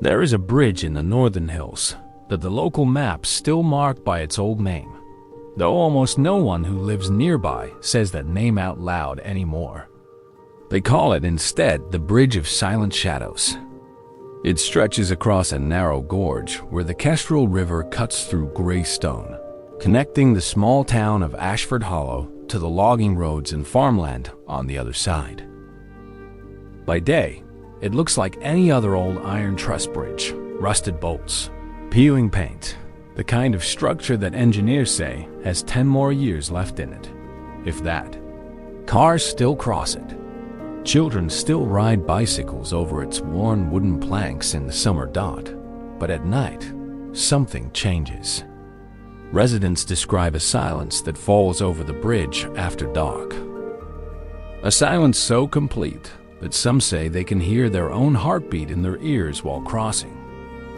There is a bridge in the northern hills that the local maps still mark by its old name, though almost no one who lives nearby says that name out loud anymore. They call it instead the Bridge of Silent Shadows. It stretches across a narrow gorge where the Kestrel River cuts through gray stone, connecting the small town of Ashford Hollow to the logging roads and farmland on the other side. By day, it looks like any other old iron truss bridge, rusted bolts, peeling paint, the kind of structure that engineers say has 10 more years left in it, if that. Cars still cross it. Children still ride bicycles over its worn wooden planks in the summer dot, but at night, something changes. Residents describe a silence that falls over the bridge after dark. A silence so complete that some say they can hear their own heartbeat in their ears while crossing.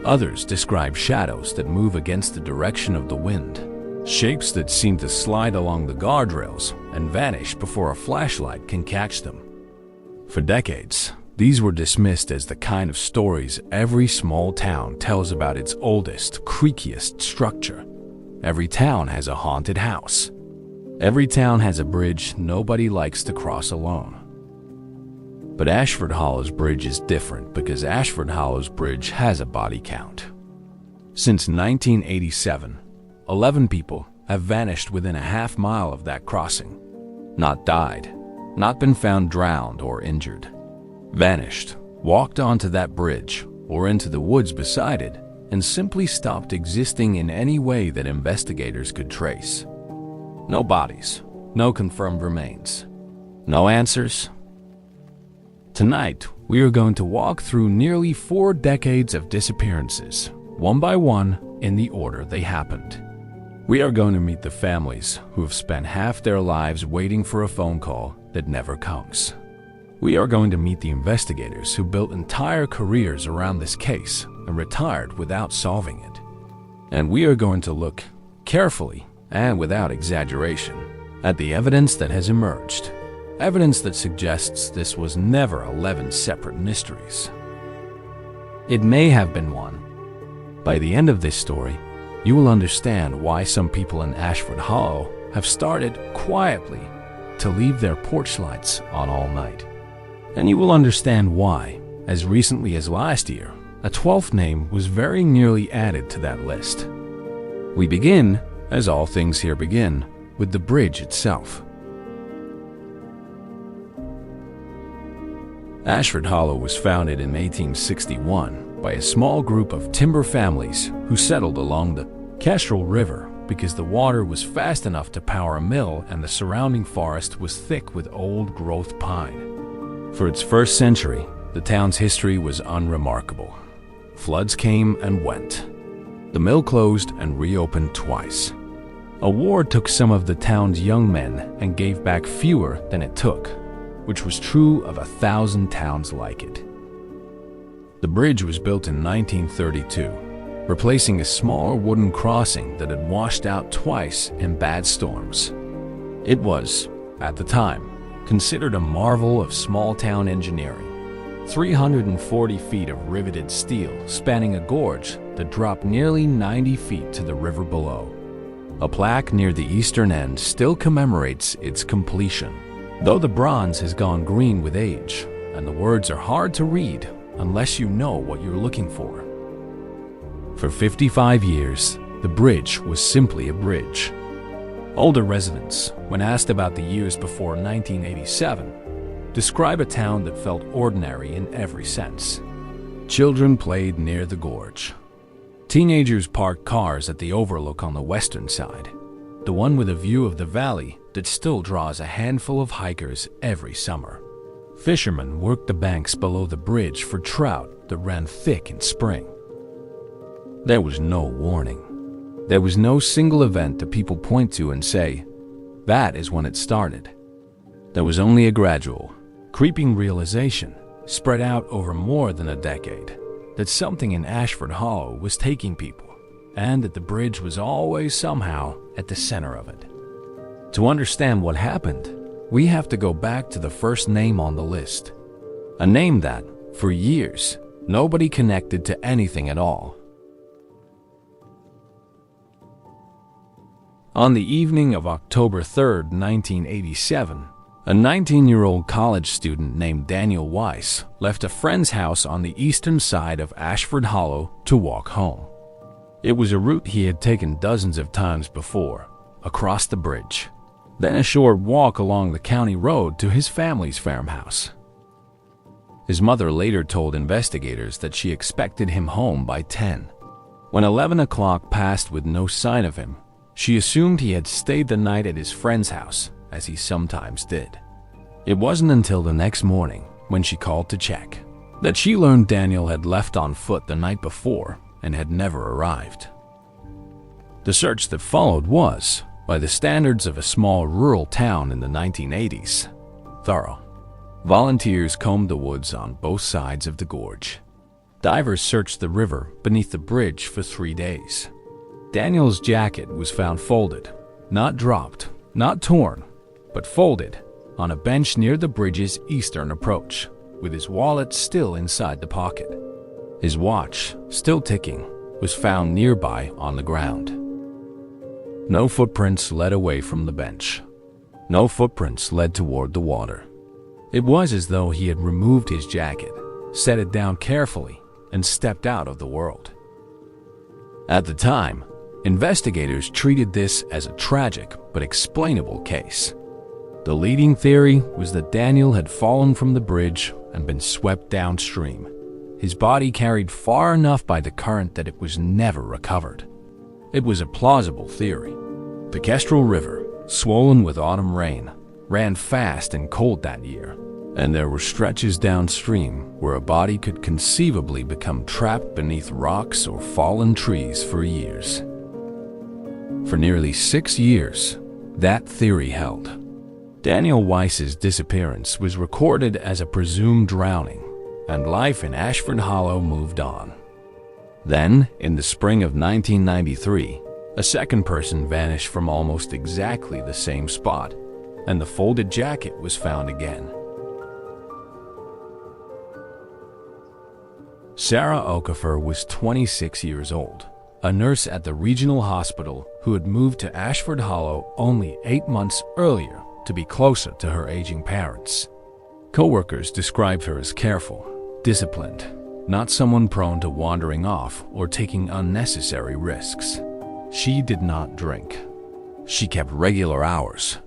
Others describe shadows that move against the direction of the wind, shapes that seem to slide along the guardrails and vanish before a flashlight can catch them. For decades, these were dismissed as the kind of stories every small town tells about its oldest, creakiest structure. Every town has a haunted house. Every town has a bridge nobody likes to cross alone. But Ashford Hollow's bridge is different because Ashford Hollow's bridge has a body count. Since 1987, 11 people have vanished within a half-mile of that crossing. Not died, not been found drowned or injured. Vanished, walked onto that bridge or into the woods beside it, and simply stopped existing in any way that investigators could trace. No bodies, no confirmed remains, no answers. Tonight, we are going to walk through nearly 4 decades of disappearances, one by one in the order they happened. We are going to meet the families who have spent half their lives waiting for a phone call that never comes. We are going to meet the investigators who built entire careers around this case and retired without solving it. And we are going to look carefully and without exaggeration at the evidence that has emerged. Evidence that suggests this was never 11 separate mysteries. It may have been one. By the end of this story, you will understand why some people in Ashford Hollow have started quietly to leave their porch lights on all night. And you will understand why, as recently as last year, a 12th name was very nearly added to that list. We begin, as all things here begin, with the bridge itself. Ashford Hollow was founded in 1861 by a small group of timber families who settled along the Kestrel River because the water was fast enough to power a mill and the surrounding forest was thick with old-growth pine. For its first century, the town's history was unremarkable. Floods came and went. The mill closed and reopened twice. A war took some of the town's young men and gave back fewer than it took, which was true of 1,000 towns like it. The bridge was built in 1932, replacing a smaller wooden crossing that had washed out twice in bad storms. It was, at the time, considered a marvel of small-town engineering. 340 feet of riveted steel spanning a gorge that dropped nearly 90 feet to the river below. A plaque near the eastern end still commemorates its completion, though the bronze has gone green with age, and the words are hard to read unless you know what you're looking for. For 55 years, the bridge was simply a bridge. Older residents, when asked about the years before 1987, describe a town that felt ordinary in every sense. Children played near the gorge. Teenagers parked cars at the overlook on the western side, the one with a view of the valley that still draws a handful of hikers every summer. Fishermen worked the banks below the bridge for trout that ran thick in spring. There was no warning. There was no single event that people point to and say, that is when it started. There was only a gradual, creeping realization, spread out over more than a decade, that something in Ashford Hollow was taking people, and that the bridge was always somehow at the center of it. To understand what happened, we have to go back to the first name on the list. A name that, for years, Nobody connected to anything at all. On the evening of October 3rd, 1987, a 19-year-old college student named Daniel Weiss left a friend's house on the eastern side of Ashford Hollow to walk home. It was a route he had taken dozens of times before, across the bridge, then a short walk along the county road to his family's farmhouse. His mother later told investigators that she expected him home by 10. When 11 o'clock passed with no sign of him, she assumed he had stayed the night at his friend's house, as he sometimes did. It wasn't until the next morning, when she called to check, that she learned Daniel had left on foot the night before and had never arrived. The search that followed was, by the standards of a small rural town in the 1980s, thorough. Volunteers combed the woods on both sides of the gorge. Divers searched the river beneath the bridge for 3 days. Daniel's jacket was found folded, not dropped, not torn, but folded, on a bench near the bridge's eastern approach, with his wallet still inside the pocket. His watch, still ticking, was found nearby on the ground. No footprints led away from the bench. No footprints led toward the water. It was as though he had removed his jacket, set it down carefully, and stepped out of the world. At the time, investigators treated this as a tragic but explainable case. The leading theory was that Daniel had fallen from the bridge and been swept downstream, his body carried far enough by the current that it was never recovered. It was a plausible theory. The Kestrel River, swollen with autumn rain, ran fast and cold that year, and there were stretches downstream where a body could conceivably become trapped beneath rocks or fallen trees for years. For nearly 6 years, that theory held. Daniel Weiss's disappearance was recorded as a presumed drowning, and life in Ashford Hollow moved on. Then, in the spring of 1993, a second person vanished from almost exactly the same spot, and the folded jacket was found again. Sarah Okafor was 26 years old, a nurse at the regional hospital who had moved to Ashford Hollow only 8 months earlier to be closer to her aging parents. Co-workers described her as careful, disciplined, not someone prone to wandering off or taking unnecessary risks. She did not drink. She kept regular hours.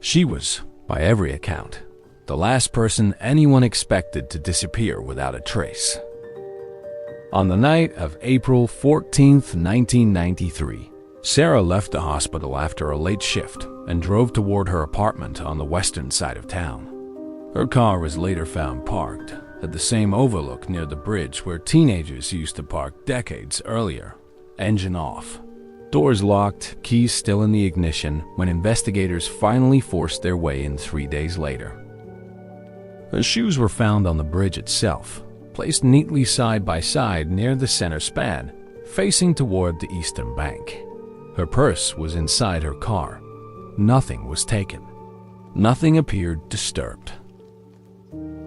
She was, by every account, the last person anyone expected to disappear without a trace. On the night of April 14, 1993, Sarah left the hospital after a late shift and drove toward her apartment on the western side of town. Her car was later found parked at the same overlook near the bridge where teenagers used to park decades earlier, engine off. Doors locked, keys still in the ignition when investigators finally forced their way in 3 days later. Her shoes were found on the bridge itself, placed neatly side by side near the center span, facing toward the eastern bank. Her purse was inside her car. Nothing was taken. Nothing appeared disturbed.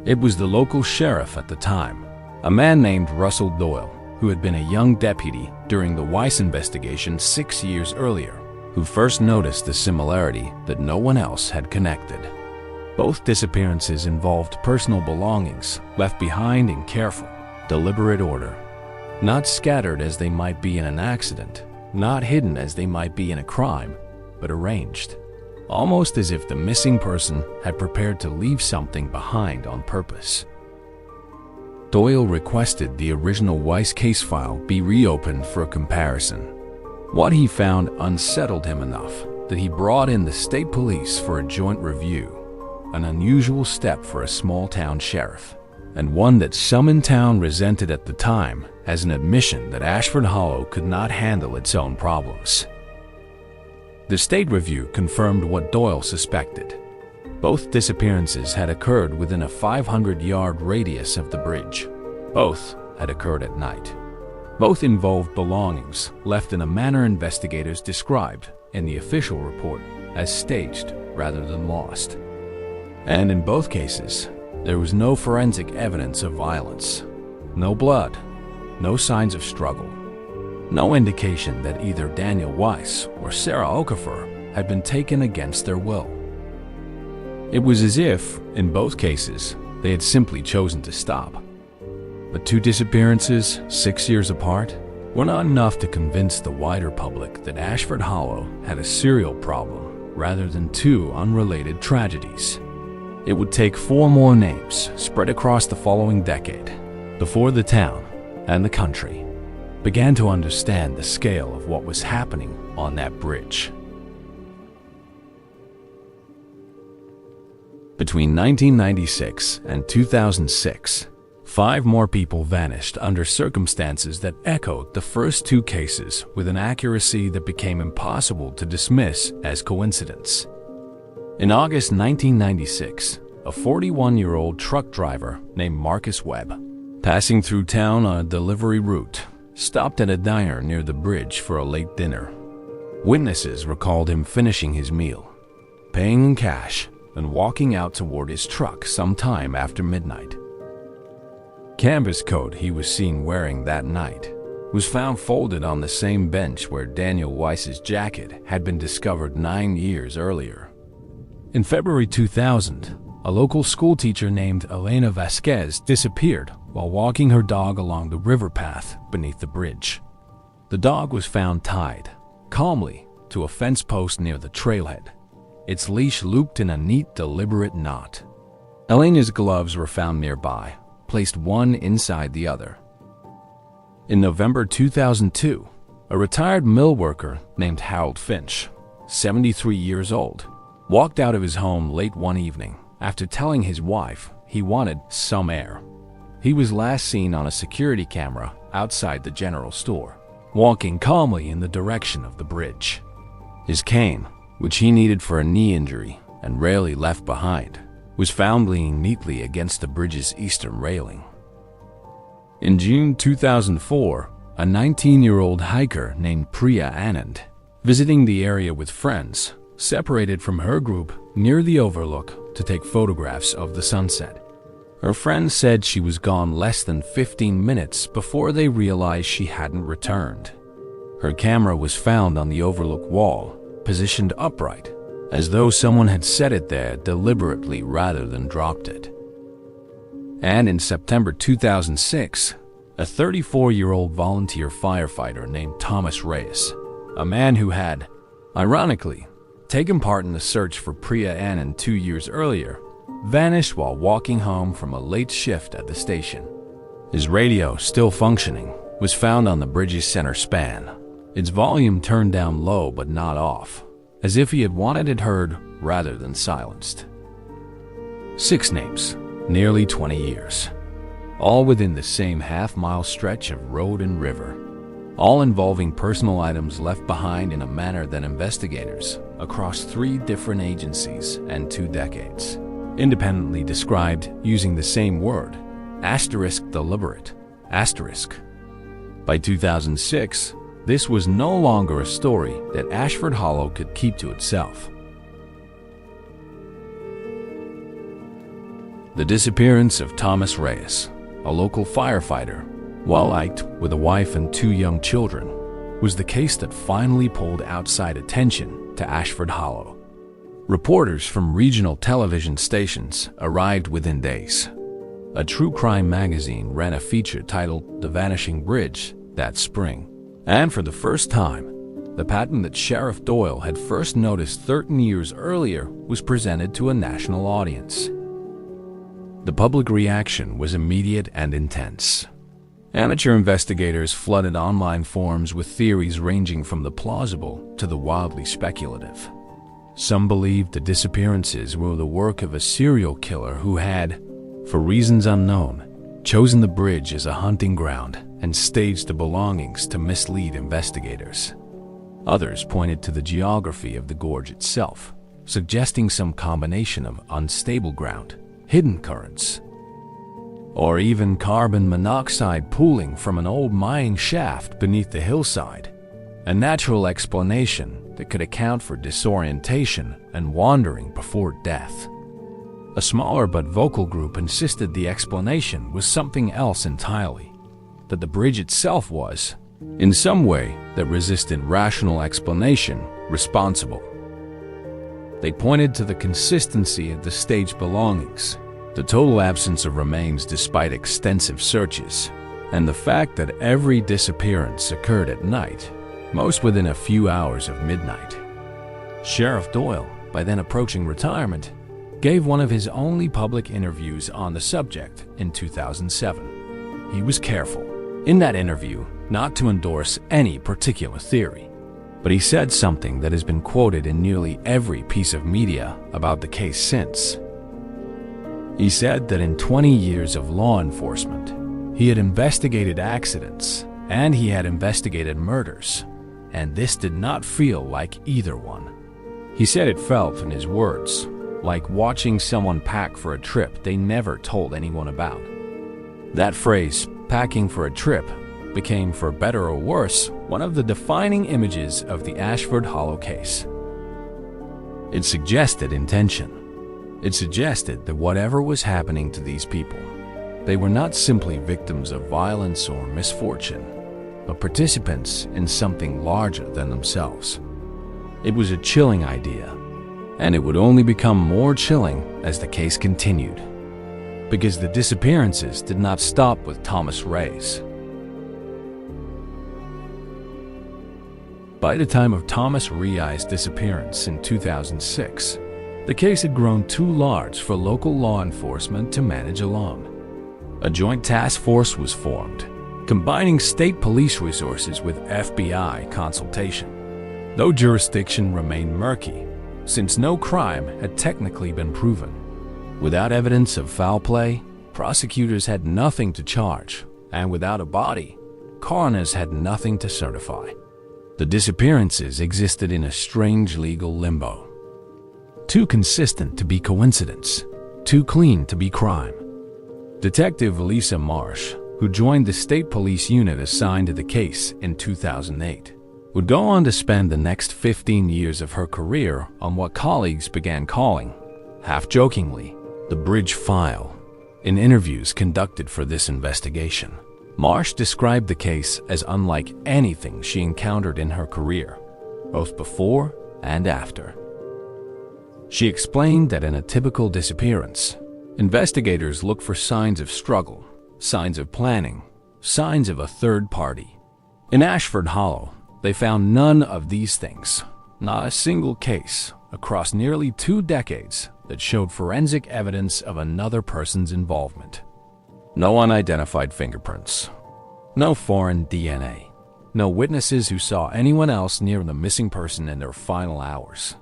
It was the local sheriff at the time, a man named Russell Doyle, who had been a young deputy during the Weiss investigation 6 years earlier, who first noticed the similarity that no one else had connected. Both disappearances involved personal belongings left behind in careful, deliberate order, not scattered as they might be in an accident, not hidden as they might be in a crime, but arranged, almost as if the missing person had prepared to leave something behind on purpose. Doyle requested the original Weiss case file be reopened for a comparison. What he found unsettled him enough that he brought in the state police for a joint review, an unusual step for a small-town sheriff, and one that some in town resented at the time as an admission that Ashford Hollow could not handle its own problems. The state review confirmed what Doyle suspected. Both disappearances had occurred within a 500-yard radius of the bridge. Both had occurred at night. Both involved belongings left in a manner investigators described in the official report as staged rather than lost. And in both cases, there was no forensic evidence of violence. No blood, no signs of struggle, no indication that either Daniel Weiss or Sarah Okafor had been taken against their will. It was as if, in both cases, they had simply chosen to stop. But 2 disappearances, 6 years apart, were not enough to convince the wider public that Ashford Hollow had a serial problem rather than 2 unrelated tragedies. It would take 4 more names spread across the following decade before the town and the country began to understand the scale of what was happening on that bridge. Between 1996 and 2006, 5 more people vanished under circumstances that echoed the first 2 cases with an accuracy that became impossible to dismiss as coincidence. In August 1996, a 41-year-old truck driver named Marcus Webb, passing through town on a delivery route, stopped at a diner near the bridge for a late dinner. Witnesses recalled him finishing his meal, paying in cash, and walking out toward his truck sometime after midnight. Canvas coat he was seen wearing that night was found folded on the same bench where Daniel Weiss's jacket had been discovered 9 years earlier. In February 2000, a local schoolteacher named Elena Vasquez disappeared while walking her dog along the river path beneath the bridge. The dog was found tied, calmly, to a fence post near the trailhead, its leash looped in a neat, deliberate knot. Elena's gloves were found nearby, placed one inside the other. In November 2002, a retired mill worker named Harold Finch, 73 years old, walked out of his home late one evening after telling his wife he wanted some air. He was last seen on a security camera outside the general store, walking calmly in the direction of the bridge. His cane, which he needed for a knee injury and rarely left behind, was found leaning neatly against the bridge's eastern railing. In June 2004, a 19-year-old hiker named Priya Anand, visiting the area with friends, separated from her group near the overlook to take photographs of the sunset. Her friends said she was gone less than 15 minutes before they realized she hadn't returned. Her camera was found on the overlook wall, positioned upright, as though someone had set it there deliberately rather than dropped it. And in September 2006, a 34-year-old volunteer firefighter named Thomas Reyes, a man who had, ironically, taken part in the search for Priya Anand 2 years earlier, vanished while walking home from a late shift at the station. His radio, still functioning, was found on the bridge's center span, its volume turned down low but not off, as if he had wanted it heard rather than silenced. 6 names, nearly 20 years, all within the same half-mile stretch of road and river, all involving personal items left behind in a manner that investigators across 3 different agencies and 2 decades independently described using the same word, *deliberate*. By 2006, this was no longer a story that Ashford Hollow could keep to itself. The disappearance of Thomas Reyes, a local firefighter, well-liked with a wife and 2 young children, was the case that finally pulled outside attention to Ashford Hollow. Reporters from regional television stations arrived within days. A true crime magazine ran a feature titled The Vanishing Bridge that spring. And for the first time, the pattern that Sheriff Doyle had first noticed 13 years earlier was presented to a national audience. The public reaction was immediate and intense. Amateur investigators flooded online forums with theories ranging from the plausible to the wildly speculative. Some believed the disappearances were the work of a serial killer who had, for reasons unknown, chosen the bridge as a hunting ground and staged the belongings to mislead investigators. Others pointed to the geography of the gorge itself, suggesting some combination of unstable ground, hidden currents, or even carbon monoxide pooling from an old mining shaft beneath the hillside, a natural explanation that could account for disorientation and wandering before death. A smaller but vocal group insisted the explanation was something else entirely, that the bridge itself was, in some way that resisted rational explanation, responsible. They pointed to the consistency of the stage belongings, the total absence of remains despite extensive searches, and the fact that every disappearance occurred at night, most within a few hours of midnight. Sheriff Doyle, by then approaching retirement, gave one of his only public interviews on the subject in 2007. He was careful, in that interview, not to endorse any particular theory, but he said something that has been quoted in nearly every piece of media about the case since. He said that in 20 years of law enforcement, he had investigated accidents and he had investigated murders, and this did not feel like either one. He said it felt, in his words, like watching someone pack for a trip they never told anyone about. That phrase, packing for a trip, became, for better or worse, one of the defining images of the Ashford Hollow case. It suggested intention. It suggested that whatever was happening to these people, they were not simply victims of violence or misfortune, but participants in something larger than themselves. It was a chilling idea, and it would only become more chilling as the case continued, because the disappearances did not stop with Thomas Ray's. By the time of Thomas Ray's disappearance in 2006, the case had grown too large for local law enforcement to manage alone. A joint task force was formed, combining state police resources with FBI consultation, though jurisdiction remained murky, since no crime had technically been proven. Without evidence of foul play, prosecutors had nothing to charge, and without a body, coroners had nothing to certify. The disappearances existed in a strange legal limbo. Too consistent to be coincidence, too clean to be crime. Detective Lisa Marsh, who joined the state police unit assigned to the case in 2008, would go on to spend the next 15 years of her career on what colleagues began calling, half-jokingly, the Bridge File. In interviews conducted for this investigation, Marsh described the case as unlike anything she encountered in her career, both before and after. She explained that in a typical disappearance, investigators look for signs of struggle, signs of planning, signs of a third party. In Ashford Hollow, they found none of these things, not a single case across nearly 2 decades that showed forensic evidence of another person's involvement. No unidentified fingerprints, no foreign DNA, no witnesses who saw anyone else near the missing person in their final hours.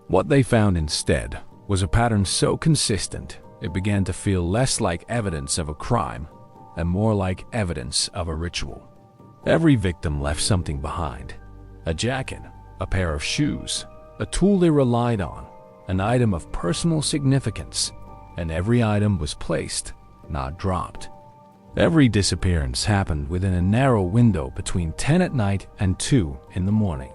What they found instead was a pattern so consistent it began to feel less like evidence of a crime and more like evidence of a ritual. Every victim left something behind: a jacket, a pair of shoes, a tool they relied on, an item of personal significance, and every item was placed, not dropped. Every disappearance happened within a narrow window between 10 at night and 2 in the morning.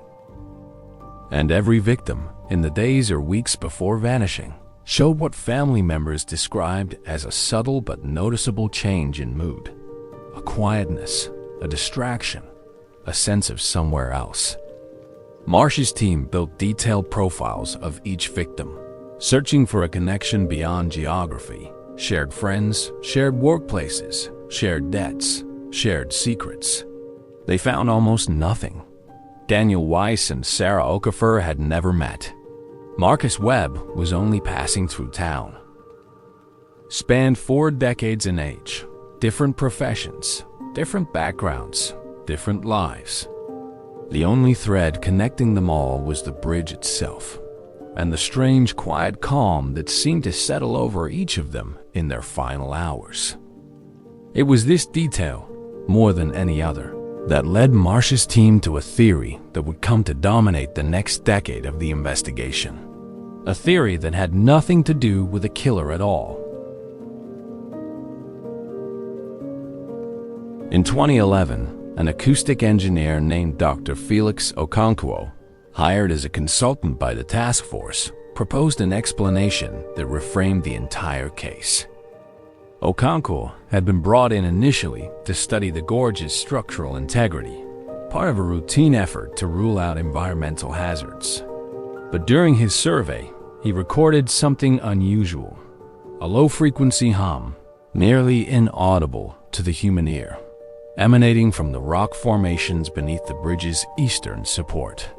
And every victim, in the days or weeks before vanishing, showed what family members described as a subtle but noticeable change in mood. A quietness, a distraction, a sense of somewhere else. Marsh's team built detailed profiles of each victim, searching for a connection beyond geography, shared friends, shared workplaces, shared debts, shared secrets. They found almost nothing. Daniel Weiss and Sarah Okafor had never met. Marcus Webb was only passing through town. Spanned 4 decades in age, different professions, different backgrounds, different lives. The only thread connecting them all was the bridge itself, and the strange quiet calm that seemed to settle over each of them in their final hours. It was this detail, more than any other, that led Marsh's team to a theory that would come to dominate the next decade of the investigation. A theory that had nothing to do with a killer at all. In 2011, an acoustic engineer named Dr. Felix Okonkwo, hired as a consultant by the task force, proposed an explanation that reframed the entire case. Okonkwo had been brought in initially to study the gorge's structural integrity, part of a routine effort to rule out environmental hazards. But during his survey, he recorded something unusual, a low-frequency hum, nearly inaudible to the human ear, emanating from the rock formations beneath the bridge's eastern support.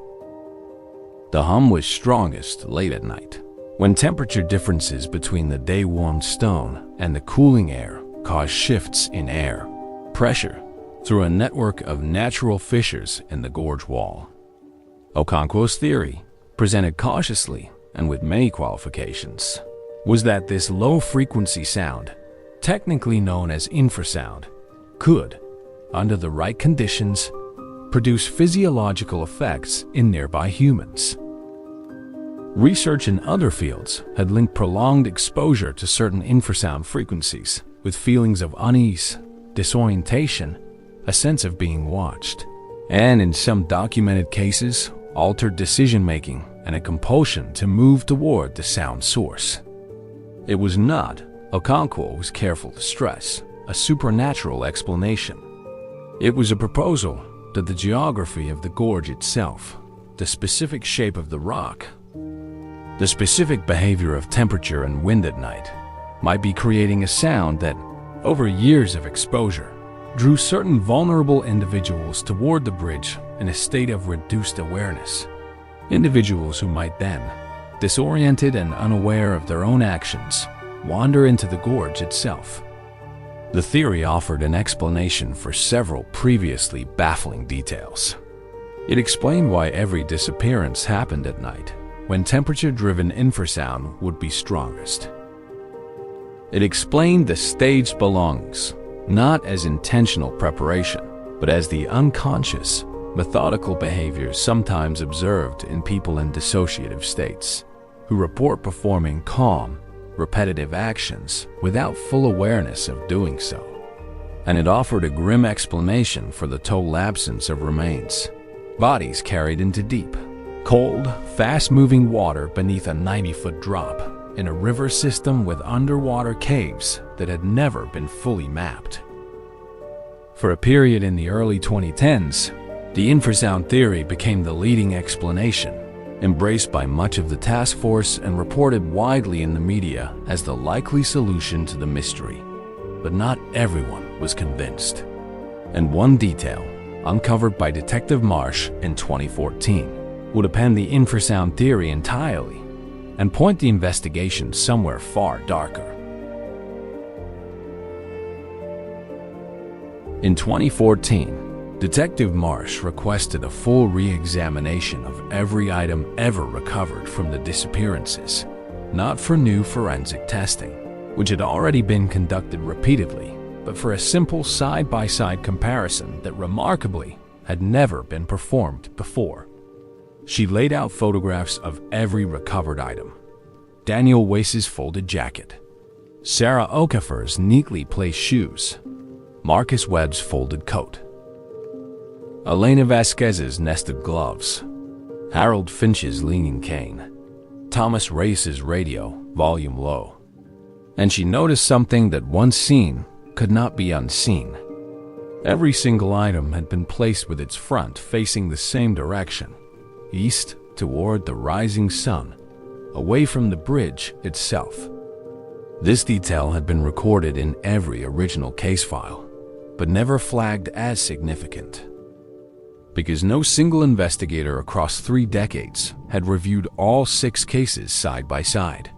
The hum was strongest late at night, when temperature differences between the day-warmed stone and the cooling air caused shifts in air pressure through a network of natural fissures in the gorge wall. Okonkwo's theory, presented cautiously and with many qualifications, was that this low-frequency sound, technically known as infrasound, could, under the right conditions, produce physiological effects in nearby humans. Research in other fields had linked prolonged exposure to certain infrasound frequencies with feelings of unease, disorientation, a sense of being watched, and in some documented cases, altered decision-making and a compulsion to move toward the sound source. It was not, Okonkwo was careful to stress, a supernatural explanation. It was a proposal that the geography of the gorge itself, the specific shape of the rock, the specific behavior of temperature and wind at night, might be creating a sound that, over years of exposure, drew certain vulnerable individuals toward the bridge in a state of reduced awareness. Individuals who might then, disoriented and unaware of their own actions, wander into the gorge itself. The theory offered an explanation for several previously baffling details. It explained why every disappearance happened at night, when temperature-driven infrasound would be strongest. It explained the staged belongings, not as intentional preparation, but as the unconscious, methodical behaviors sometimes observed in people in dissociative states, who report performing calm, repetitive actions without full awareness of doing so. And it offered a grim explanation for the total absence of remains, bodies carried into deep, cold, fast-moving water beneath a 90-foot drop in a river system with underwater caves that had never been fully mapped. For a period in the early 2010s, the infrasound theory became the leading explanation, embraced by much of the task force and reported widely in the media as the likely solution to the mystery. But not everyone was convinced. And one detail, uncovered by Detective Marsh in 2014, would append the infrasound theory entirely and point the investigation somewhere far darker. In 2014, Detective Marsh requested a full re-examination of every item ever recovered from the disappearances, not for new forensic testing, which had already been conducted repeatedly, but for a simple side-by-side comparison that remarkably had never been performed before. She laid out photographs of every recovered item: Daniel Wace's folded jacket, Sarah Okafor's neatly placed shoes, Marcus Webb's folded coat, Elena Vasquez's nested gloves, Harold Finch's leaning cane, Thomas Race's radio, volume low. And she noticed something that once seen could not be unseen. Every single item had been placed with its front facing the same direction, east toward the rising sun, away from the bridge itself. This detail had been recorded in every original case file, but never flagged as significant, because no single investigator across 3 decades had reviewed all 6 cases side by side.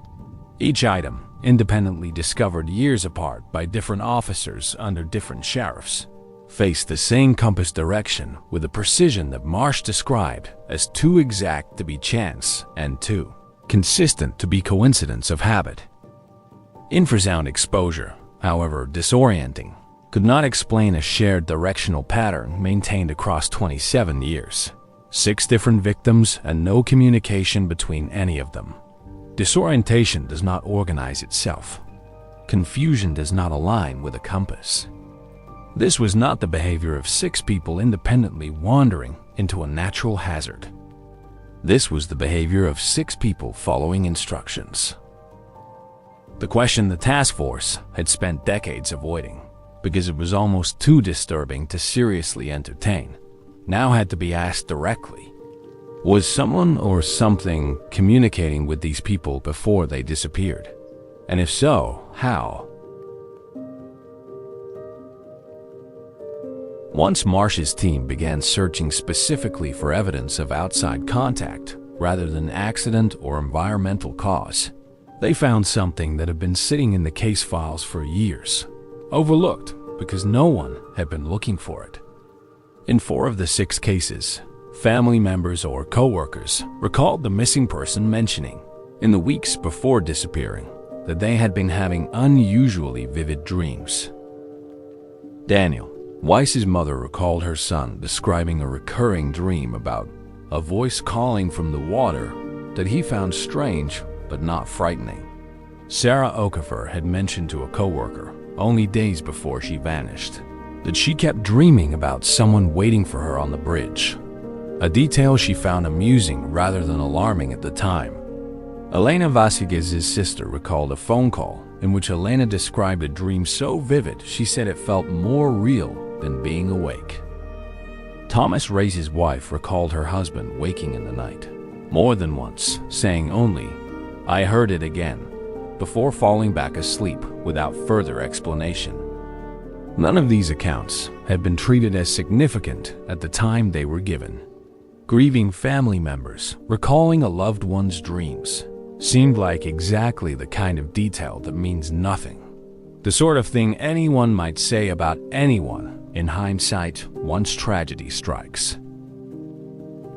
Each item, independently discovered years apart by different officers under different sheriffs, faced the same compass direction with a precision that Marsh described as too exact to be chance and too consistent to be coincidence of habit. Infrasound exposure, however disorienting, could not explain a shared directional pattern maintained across 27 years, 6 different victims and no communication between any of them. Disorientation does not organize itself. Confusion does not align with a compass. This was not the behavior of 6 people independently wandering into a natural hazard. This was the behavior of 6 people following instructions. The question the task force had spent decades avoiding, because it was almost too disturbing to seriously entertain, now had to be asked directly. Was someone or something communicating with these people before they disappeared? And if so, how? Once Marsh's team began searching specifically for evidence of outside contact rather than accident or environmental cause, they found something that had been sitting in the case files for years, overlooked because no one had been looking for it. In 4 of the 6 cases, family members or co-workers recalled the missing person mentioning, in the weeks before disappearing, that they had been having unusually vivid dreams. Daniel, Weiss's mother, recalled her son describing a recurring dream about a voice calling from the water that he found strange but not frightening. Sarah Okafor had mentioned to a coworker, only days before she vanished, that she kept dreaming about someone waiting for her on the bridge, a detail she found amusing rather than alarming at the time. Elena Vasquez's sister recalled a phone call in which Elena described a dream so vivid she said it felt more real than being awake. Thomas Ray's wife recalled her husband waking in the night, more than once, saying only, "I heard it again," before falling back asleep without further explanation. None of these accounts had been treated as significant at the time they were given. Grieving family members recalling a loved one's dreams seemed like exactly the kind of detail that means nothing. The sort of thing anyone might say about anyone in hindsight once tragedy strikes.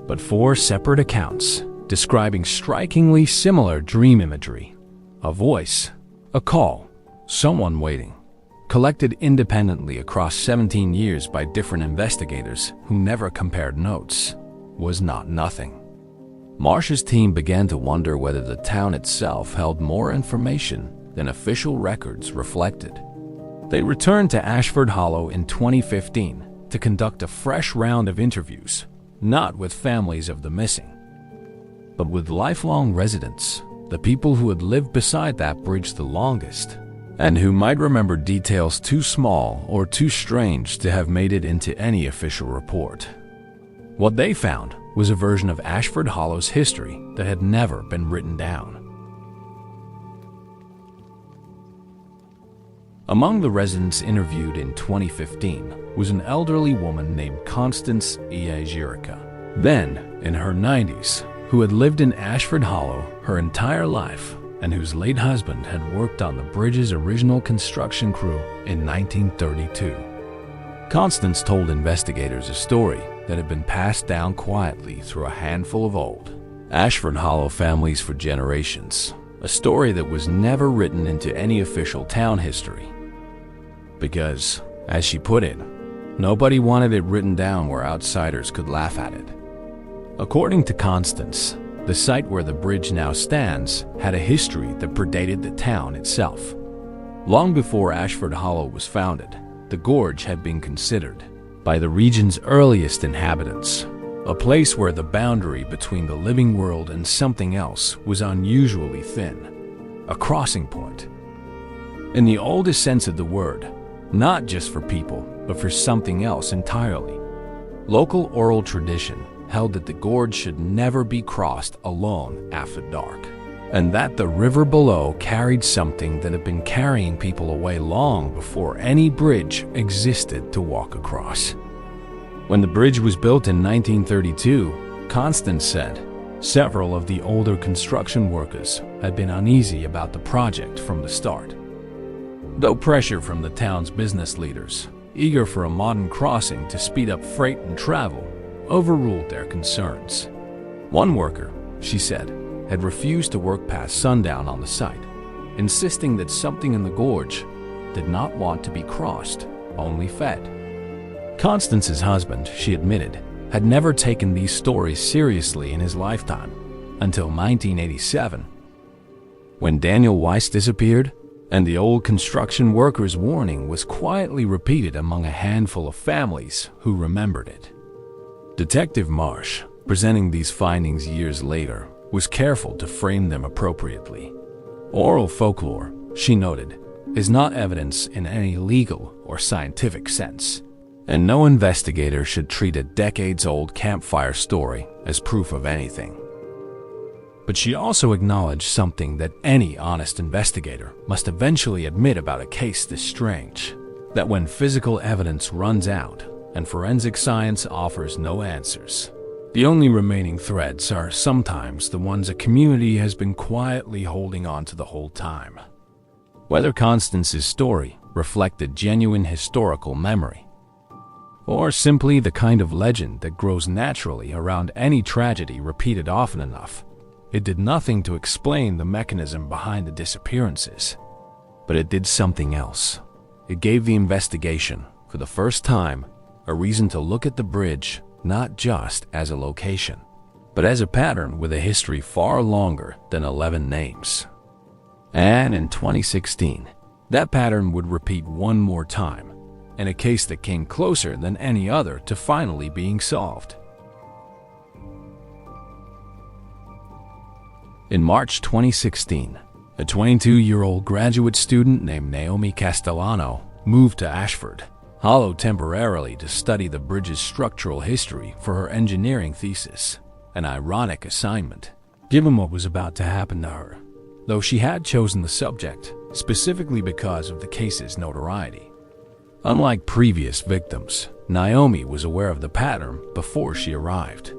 But 4 separate accounts describing strikingly similar dream imagery, a voice, a call, someone waiting, collected independently across 17 years by different investigators who never compared notes, was not nothing. Marsh's team began to wonder whether the town itself held more information than official records reflected. They returned to Ashford Hollow in 2015 to conduct a fresh round of interviews, not with families of the missing, but with lifelong residents, the people who had lived beside that bridge the longest, and who might remember details too small or too strange to have made it into any official report. What they found was a version of Ashford Hollow's history that had never been written down. Among the residents interviewed in 2015 was an elderly woman named Constance Iajirika, then in her 90s, who had lived in Ashford Hollow her entire life and whose late husband had worked on the bridge's original construction crew in 1932. Constance told investigators a story that had been passed down quietly through a handful of old Ashford Hollow families for generations, a story that was never written into any official town history. Because, as she put it, nobody wanted it written down where outsiders could laugh at it. According to Constance, the site where the bridge now stands had a history that predated the town itself. Long before Ashford Hollow was founded, the gorge had been considered, by the region's earliest inhabitants, a place where the boundary between the living world and something else was unusually thin, a crossing point. In the oldest sense of the word, not just for people, but for something else entirely. Local oral tradition held that the gorge should never be crossed alone after dark, and that the river below carried something that had been carrying people away long before any bridge existed to walk across. When the bridge was built in 1932, Constance said, several of the older construction workers had been uneasy about the project from the start. Though pressure from the town's business leaders, eager for a modern crossing to speed up freight and travel, overruled their concerns. One worker, she said, had refused to work past sundown on the site, insisting that something in the gorge did not want to be crossed, only fed. Constance's husband, she admitted, had never taken these stories seriously in his lifetime until 1987, when Daniel Weiss disappeared and the old construction workers' warning was quietly repeated among a handful of families who remembered it. Detective Marsh, presenting these findings years later, was careful to frame them appropriately. Oral folklore, she noted, is not evidence in any legal or scientific sense, and no investigator should treat a decades-old campfire story as proof of anything. But she also acknowledged something that any honest investigator must eventually admit about a case this strange: that when physical evidence runs out and forensic science offers no answers, the only remaining threads are sometimes the ones a community has been quietly holding on to the whole time. Whether Constance's story reflected genuine historical memory, or simply the kind of legend that grows naturally around any tragedy repeated often enough, it did nothing to explain the mechanism behind the disappearances. But it did something else. It gave the investigation, for the first time, a reason to look at the bridge not just as a location, but as a pattern with a history far longer than 11 names. And in 2016, that pattern would repeat one more time, in a case that came closer than any other to finally being solved. In March 2016, a 22-year-old graduate student named Naomi Castellano moved to Ashford Hollow temporarily to study the bridge's structural history for her engineering thesis, an ironic assignment, given what was about to happen to her, though she had chosen the subject specifically because of the case's notoriety. Unlike previous victims, Naomi was aware of the pattern before she arrived.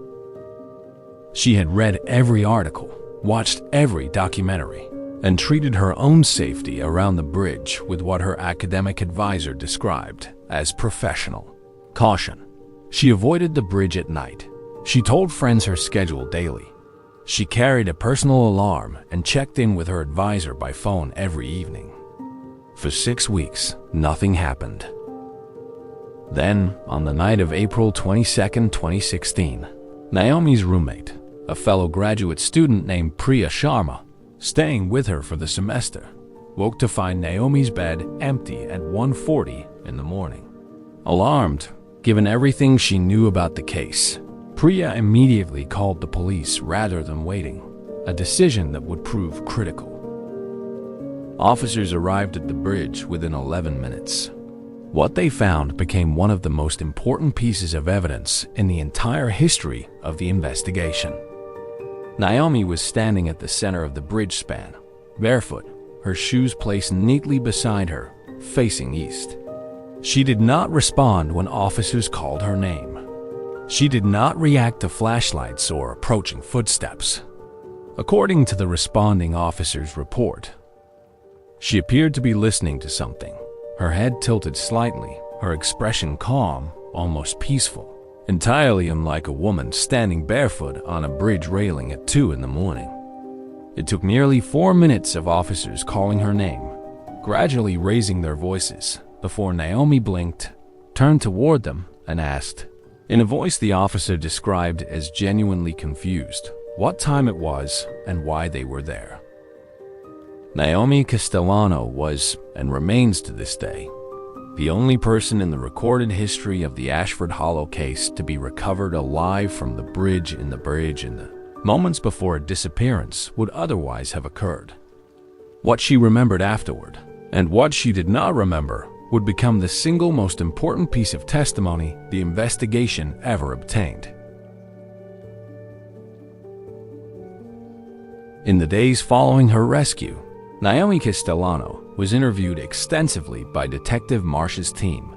She had read every article, watched every documentary, and treated her own safety around the bridge with what her academic advisor described as professional caution. She avoided the bridge at night. She told friends her schedule daily. She carried a personal alarm and checked in with her advisor by phone every evening. For 6 weeks, nothing happened. Then, on the night of April 22, 2016, Naomi's roommate, a fellow graduate student named Priya Sharma, staying with her for the semester, woke to find Naomi's bed empty at 1:40 in the morning. Alarmed, given everything she knew about the case, Priya immediately called the police rather than waiting, a decision that would prove critical. Officers arrived at the bridge within 11 minutes. What they found became one of the most important pieces of evidence in the entire history of the investigation. Naomi was standing at the center of the bridge span, barefoot, her shoes placed neatly beside her, facing east. She did not respond when officers called her name. She did not react to flashlights or approaching footsteps. According to the responding officer's report, she appeared to be listening to something, her head tilted slightly, her expression calm, almost peaceful, entirely unlike a woman standing barefoot on a bridge railing at 2 in the morning. It took nearly 4 minutes of officers calling her name, gradually raising their voices, before Naomi blinked, turned toward them, and asked, in a voice the officer described as genuinely confused, what time it was and why they were there. Naomi Castellano was, and remains to this day, the only person in the recorded history of the Ashford Hollow case to be recovered alive from the bridge in the moments before a disappearance would otherwise have occurred. What she remembered afterward, and what she did not remember, would become the single most important piece of testimony the investigation ever obtained. In the days following her rescue, Naomi Castellano was interviewed extensively by Detective Marsh's team,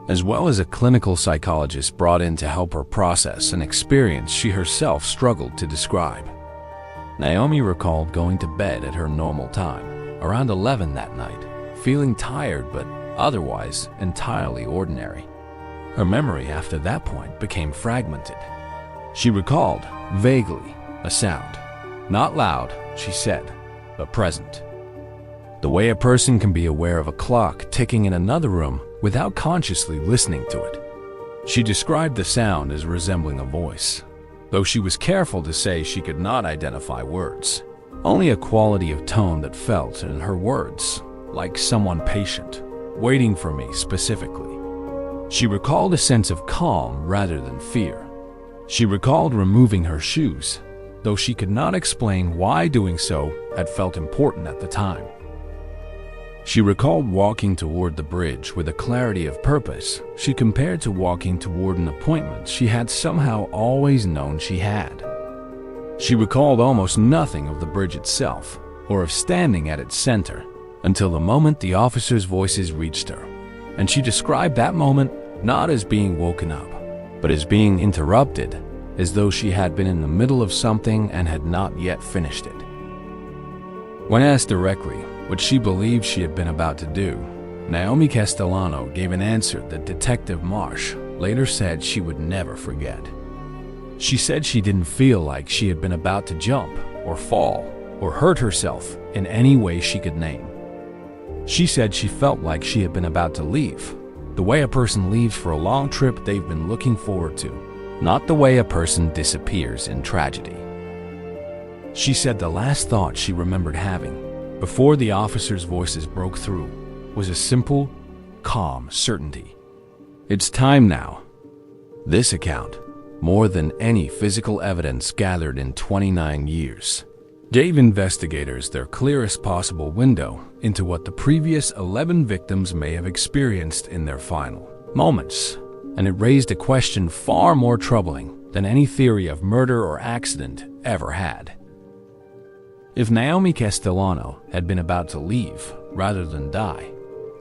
as well as a clinical psychologist brought in to help her process an experience she herself struggled to describe. Naomi recalled going to bed at her normal time, around 11 that night, feeling tired but otherwise entirely ordinary. Her memory after that point became fragmented. She recalled, vaguely, a sound. Not loud, she said, but present. The way a person can be aware of a clock ticking in another room without consciously listening to it. She described the sound as resembling a voice, though she was careful to say she could not identify words, only a quality of tone that felt in her words, like someone patient, waiting for me specifically. She recalled a sense of calm rather than fear. She recalled removing her shoes, though she could not explain why doing so had felt important at the time. She recalled walking toward the bridge with a clarity of purpose she compared to walking toward an appointment she had somehow always known she had. She recalled almost nothing of the bridge itself or of standing at its center until the moment the officers' voices reached her, and she described that moment not as being woken up, but as being interrupted, as though she had been in the middle of something and had not yet finished it. When asked directly what she believed she had been about to do, Naomi Castellano gave an answer that Detective Marsh later said she would never forget. She said she didn't feel like she had been about to jump or fall or hurt herself in any way she could name. She said she felt like she had been about to leave, the way a person leaves for a long trip they've been looking forward to, not the way a person disappears in tragedy. She said the last thought she remembered having, before the officers' voices broke through, was a simple, calm certainty. It's time now. This account, more than any physical evidence gathered in 29 years, gave investigators their clearest possible window into what the previous 11 victims may have experienced in their final moments, and it raised a question far more troubling than any theory of murder or accident ever had. If Naomi Castellano had been about to leave rather than die,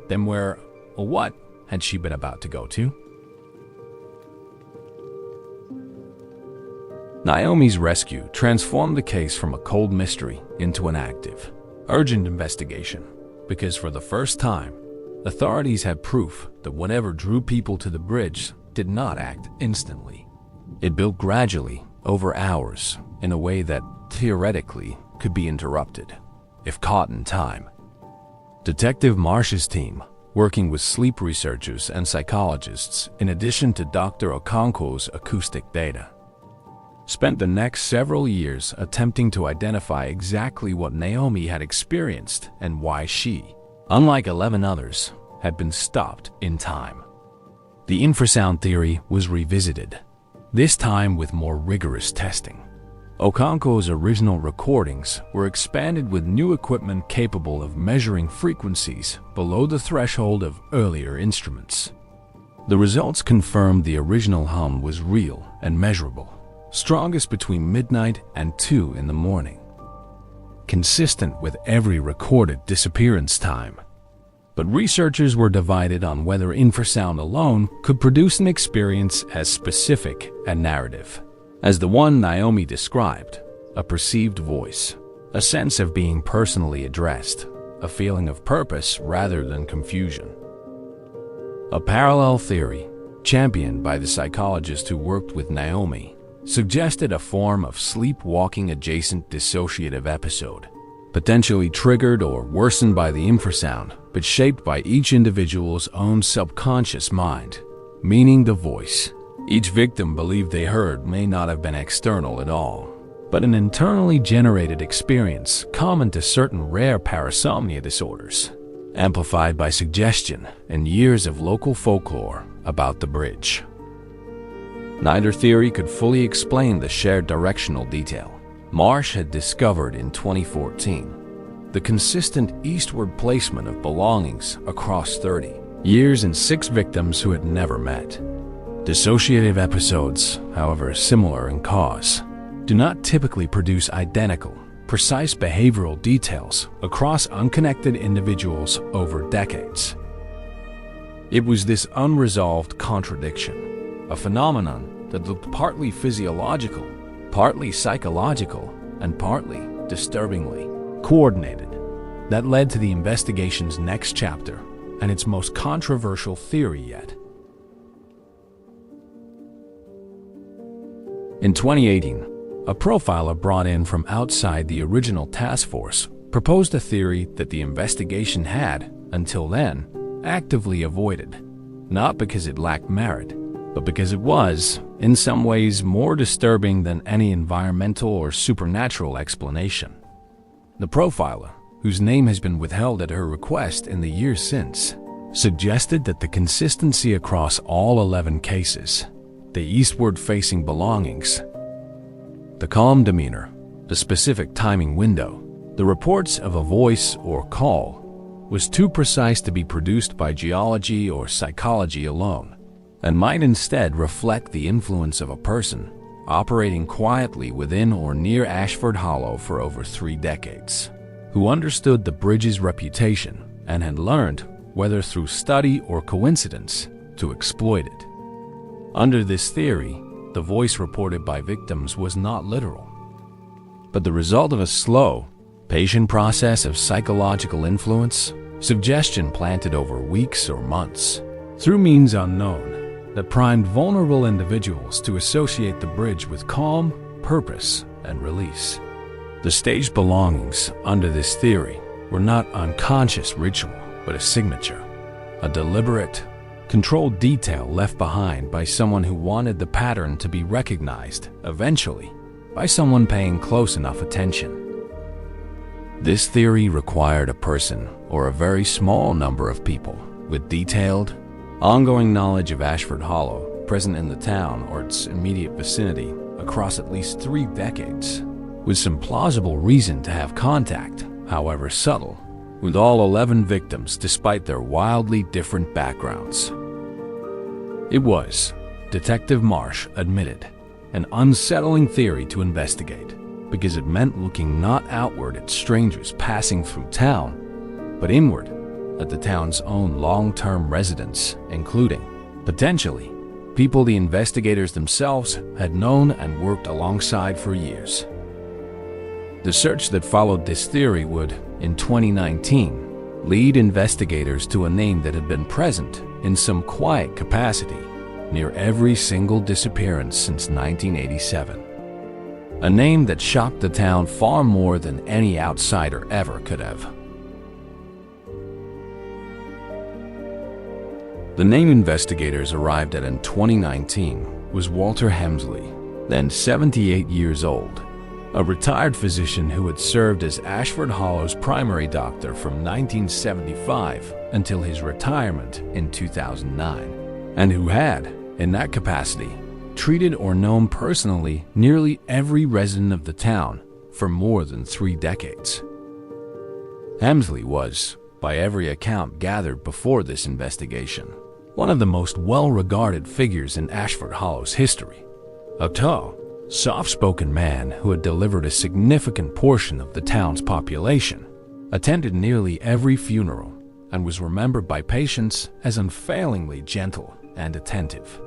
then where or what had she been about to go to? Naomi's rescue transformed the case from a cold mystery into an active, urgent investigation, because for the first time, authorities had proof that whatever drew people to the bridge did not act instantly. It built gradually, over hours, in a way that, theoretically, could be interrupted, if caught in time. Detective Marsh's team, working with sleep researchers and psychologists in addition to Dr. Okonkwo's acoustic data, spent the next several years attempting to identify exactly what Naomi had experienced and why she, unlike 11 others, had been stopped in time. The infrasound theory was revisited, this time with more rigorous testing. Okonkwo's original recordings were expanded with new equipment capable of measuring frequencies below the threshold of earlier instruments. The results confirmed the original hum was real and measurable, strongest between midnight and 2 in the morning, consistent with every recorded disappearance time. But researchers were divided on whether infrasound alone could produce an experience as specific and narrative as the one Naomi described, a perceived voice, a sense of being personally addressed, a feeling of purpose rather than confusion. A parallel theory, championed by the psychologist who worked with Naomi, suggested a form of sleepwalking adjacent dissociative episode, potentially triggered or worsened by the infrasound, but shaped by each individual's own subconscious mind, meaning the voice each victim believed they heard may not have been external at all, but an internally generated experience common to certain rare parasomnia disorders, amplified by suggestion and years of local folklore about the bridge. Neither theory could fully explain the shared directional detail Marsh had discovered in 2014, the consistent eastward placement of belongings across 30 years and 6 victims who had never met. Dissociative episodes, however similar in cause, do not typically produce identical, precise behavioral details across unconnected individuals over decades. It was this unresolved contradiction, a phenomenon that looked partly physiological, partly psychological, and partly, disturbingly, coordinated, that led to the investigation's next chapter and its most controversial theory yet. In 2018, a profiler brought in from outside the original task force proposed a theory that the investigation had, until then, actively avoided, not because it lacked merit, but because it was, in some ways, more disturbing than any environmental or supernatural explanation. The profiler, whose name has been withheld at her request in the years since, suggested that the consistency across all 11 cases the eastward-facing belongings, the calm demeanor, the specific timing window, the reports of a voice or call was too precise to be produced by geology or psychology alone, and might instead reflect the influence of a person operating quietly within or near Ashford Hollow for over 3 decades, who understood the bridge's reputation and had learned, whether through study or coincidence, to exploit it. Under this theory, the voice reported by victims was not literal, but the result of a slow, patient process of psychological influence, suggestion planted over weeks or months, through means unknown, that primed vulnerable individuals to associate the bridge with calm, purpose, and release. The staged belongings under this theory were not unconscious ritual, but a signature, a deliberate, controlled detail left behind by someone who wanted the pattern to be recognized, eventually, by someone paying close enough attention. This theory required a person or a very small number of people with detailed, ongoing knowledge of Ashford Hollow present in the town or its immediate vicinity across at least 3 decades, with some plausible reason to have contact, however subtle, with all 11 victims despite their wildly different backgrounds. It was, Detective Marsh admitted, an unsettling theory to investigate because it meant looking not outward at strangers passing through town, but inward at the town's own long-term residents, including, potentially, people the investigators themselves had known and worked alongside for years. The search that followed this theory would, in 2019, lead investigators to a name that had been present in some quiet capacity near every single disappearance since 1987. A name that shocked the town far more than any outsider ever could have. The name investigators arrived at in 2019 was Walter Hemsley, then 78 years old, a retired physician who had served as Ashford Hollow's primary doctor from 1975 until his retirement in 2009, and who had, in that capacity, treated or known personally nearly every resident of the town for more than 3 decades. Hemsley was, by every account gathered before this investigation, one of the most well-regarded figures in Ashford Hollow's history. A tall, soft-spoken man who had delivered a significant portion of the town's population, attended nearly every funeral, and was remembered by patients as unfailingly gentle and attentive.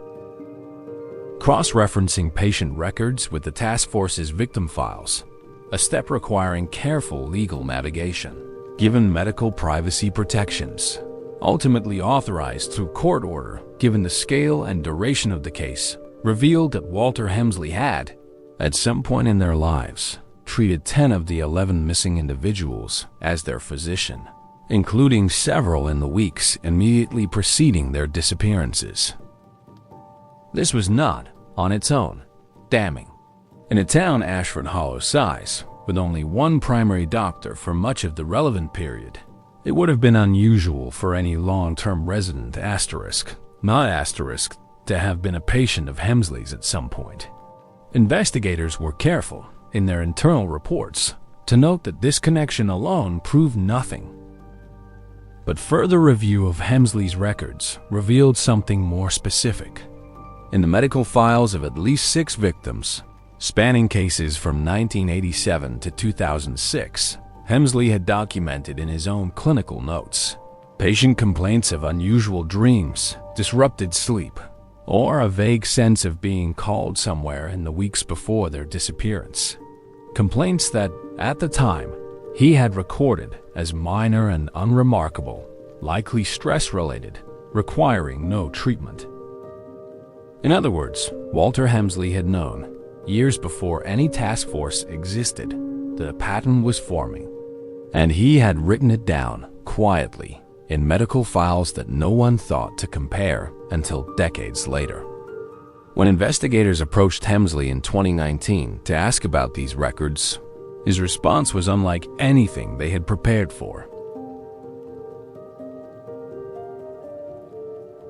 Cross-referencing patient records with the task force's victim files, a step requiring careful legal navigation, given medical privacy protections, ultimately authorized through court order given the scale and duration of the case, revealed that Walter Hemsley had, at some point in their lives, treated 10 of the 11 missing individuals as their physician, including several in the weeks immediately preceding their disappearances. This was not, on its own, damning. In a town Ashford Hollow's size, with only one primary doctor for much of the relevant period, it would have been unusual for any long-term resident to have been a patient of Hemsley's at some point. Investigators were careful, in their internal reports, to note that this connection alone proved nothing. But further review of Hemsley's records revealed something more specific. In the medical files of at least 6 victims, spanning cases from 1987 to 2006, Hemsley had documented in his own clinical notes patient complaints of unusual dreams, disrupted sleep, or a vague sense of being called somewhere in the weeks before their disappearance. Complaints that, at the time, he had recorded as minor and unremarkable, likely stress-related, requiring no treatment. In other words, Walter Hemsley had known, years before any task force existed, that a pattern was forming, and he had written it down, quietly, in medical files that no one thought to compare until decades later. When investigators approached Hemsley in 2019 to ask about these records, his response was unlike anything they had prepared for.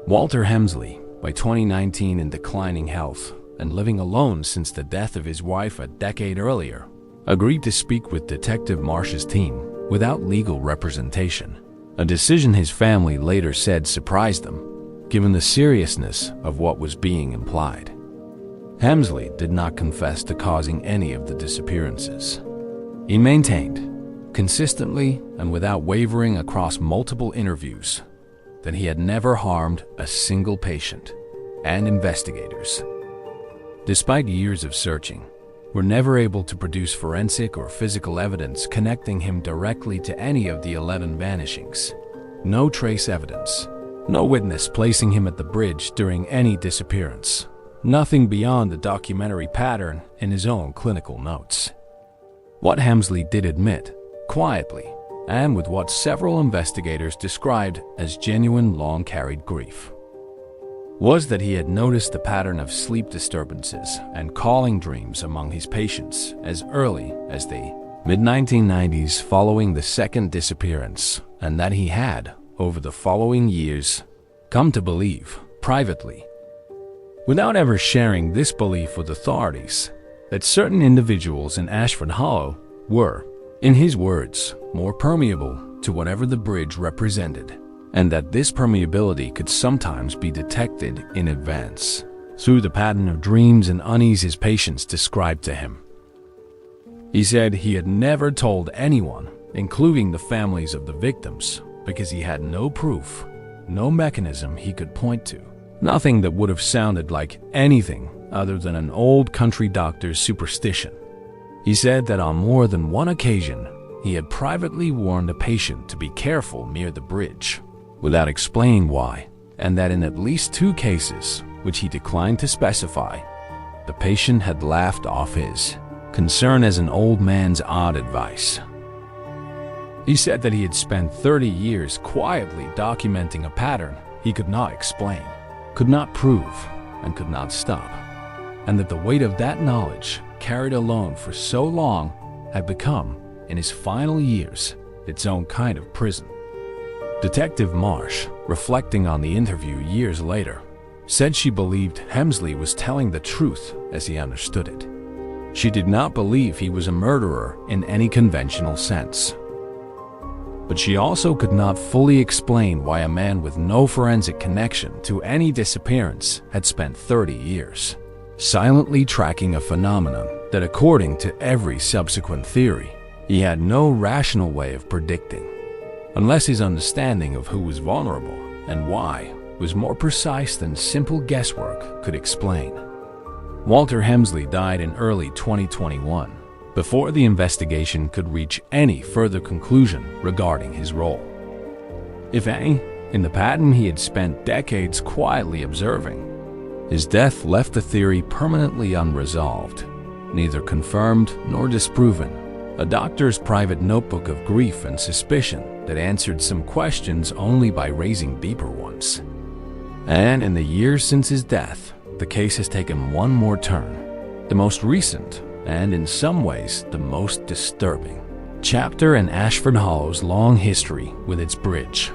Walter Hemsley, by 2019 in declining health and living alone since the death of his wife a decade earlier, agreed to speak with Detective Marsh's team without legal representation, a decision his family later said surprised them, given the seriousness of what was being implied. Hemsley did not confess to causing any of the disappearances. He maintained, consistently and without wavering across multiple interviews, that he had never harmed a single patient and investigators. Despite years of searching, we're never able to produce forensic or physical evidence connecting him directly to any of the 11 vanishings. No trace evidence, no witness placing him at the bridge during any disappearance, nothing beyond the documentary pattern in his own clinical notes. What Hemsley did admit, quietly, and with what several investigators described as genuine long-carried grief, was that he had noticed a pattern of sleep disturbances and calling dreams among his patients as early as the mid-1990s following the second disappearance, and that he had, over the following years, come to believe, privately, without ever sharing this belief with authorities, that certain individuals in Ashford Hollow were, in his words, more permeable to whatever the bridge represented, and that this permeability could sometimes be detected in advance through the pattern of dreams and unease his patients described to him. He said he had never told anyone, including the families of the victims, because he had no proof, no mechanism he could point to, nothing that would have sounded like anything other than an old country doctor's superstition. He said that on more than one occasion, he had privately warned a patient to be careful near the bridge, without explaining why, and that in at least 2 cases, which he declined to specify, the patient had laughed off his concern as an old man's odd advice. He said that he had spent 30 years quietly documenting a pattern he could not explain, could not prove, and could not stop, and that the weight of that knowledge, carried alone for so long, had become, in his final years, its own kind of prison. Detective Marsh, reflecting on the interview years later, said she believed Hemsley was telling the truth as he understood it. She did not believe he was a murderer in any conventional sense. But she also could not fully explain why a man with no forensic connection to any disappearance had spent 30 years, silently tracking a phenomenon that, according to every subsequent theory, he had no rational way of predicting, unless his understanding of who was vulnerable and why was more precise than simple guesswork could explain. Walter Hemsley died in early 2021, before the investigation could reach any further conclusion regarding his role, if any, in the pattern he had spent decades quietly observing. His death left the theory permanently unresolved, neither confirmed nor disproven, a doctor's private notebook of grief and suspicion that answered some questions only by raising deeper ones. And in the years since his death, the case has taken one more turn, the most recent, and in some ways the most disturbing, chapter in Ashford Hollow's long history with its bridge.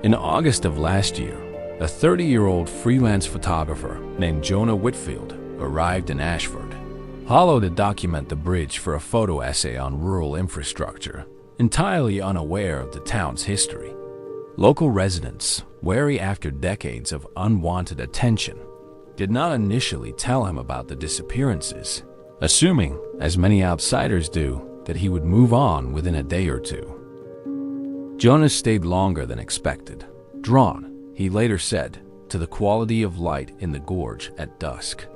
In August of last year, a 30-year-old freelance photographer named Jonah Whitfield arrived in Ashford Hollow to document the bridge for a photo essay on rural infrastructure, entirely unaware of the town's history. Local residents, wary after decades of unwanted attention, did not initially tell him about the disappearances, assuming, as many outsiders do, that he would move on within a day or two. Jonas stayed longer than expected, drawn, he later said, to the quality of light in the gorge at dusk.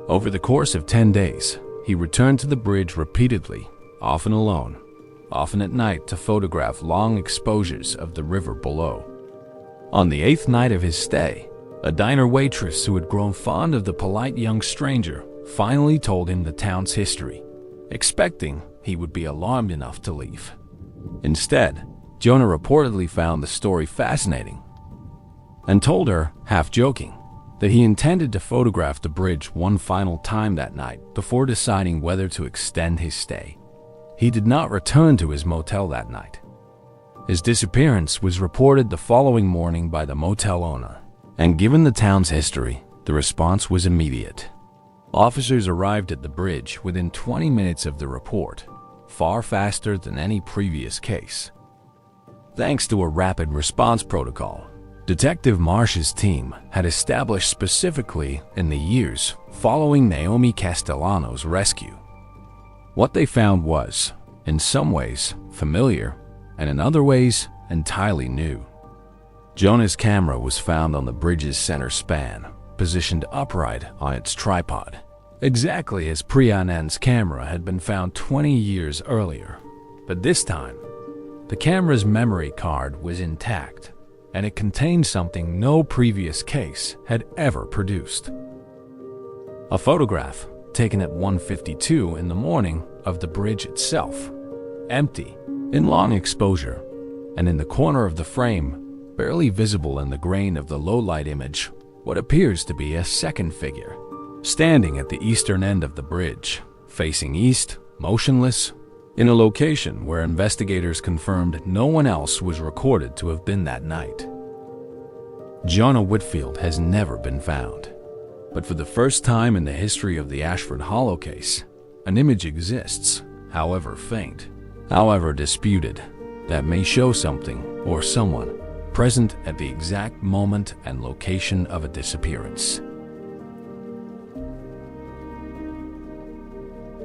Over the course of 10 days, he returned to the bridge repeatedly, often alone, often at night to photograph long exposures of the river below. On the 8th night of his stay, a diner waitress who had grown fond of the polite young stranger finally told him the town's history, expecting he would be alarmed enough to leave. Instead, Jonah reportedly found the story fascinating and told her, half joking, that he intended to photograph the bridge one final time that night before deciding whether to extend his stay. He did not return to his motel that night. His disappearance was reported the following morning by the motel owner, and given the town's history, the response was immediate. Officers arrived at the bridge within 20 minutes of the report, far faster than any previous case. Thanks to a rapid response protocol, Detective Marsh's team had established specifically in the years following Naomi Castellano's rescue. What they found was, in some ways, familiar, and in other ways, entirely new. Jonah's camera was found on the bridge's center span, positioned upright on its tripod, exactly as Priyanand's camera had been found 20 years earlier. But this time, the camera's memory card was intact, and it contained something no previous case had ever produced. A photograph taken at 1:52 in the morning of the bridge itself, empty, in long exposure, and in the corner of the frame, barely visible in the grain of the low-light image, what appears to be a second figure, standing at the eastern end of the bridge, facing east, motionless, in a location where investigators confirmed no one else was recorded to have been that night. Jonah Whitfield has never been found, but for the first time in the history of the Ashford Hollow case, an image exists, however faint, however disputed, that may show something or someone present at the exact moment and location of a disappearance.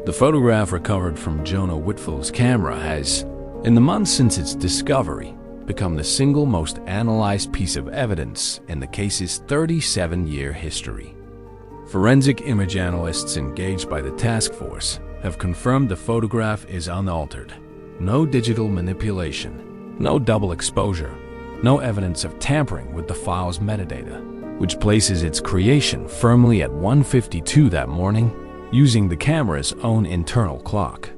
The photograph recovered from Jonah Whitfield's camera has, in the months since its discovery, become the single most analyzed piece of evidence in the case's 37-year history. Forensic image analysts engaged by the task force have confirmed the photograph is unaltered. No digital manipulation, no double exposure, no evidence of tampering with the file's metadata, which places its creation firmly at 1:52 that morning using the camera's own internal clock.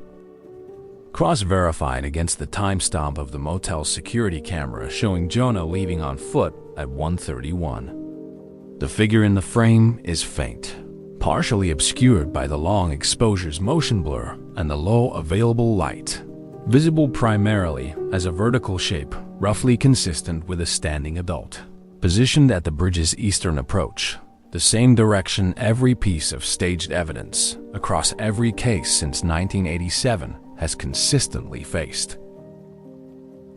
Cross-verified against the timestamp of the motel's security camera showing Jonah leaving on foot at 1:31. The figure in the frame is faint, partially obscured by the long exposure's motion blur and the low available light, visible primarily as a vertical shape roughly consistent with a standing adult, positioned at the bridge's eastern approach, the same direction every piece of staged evidence across every case since 1987 has consistently faced.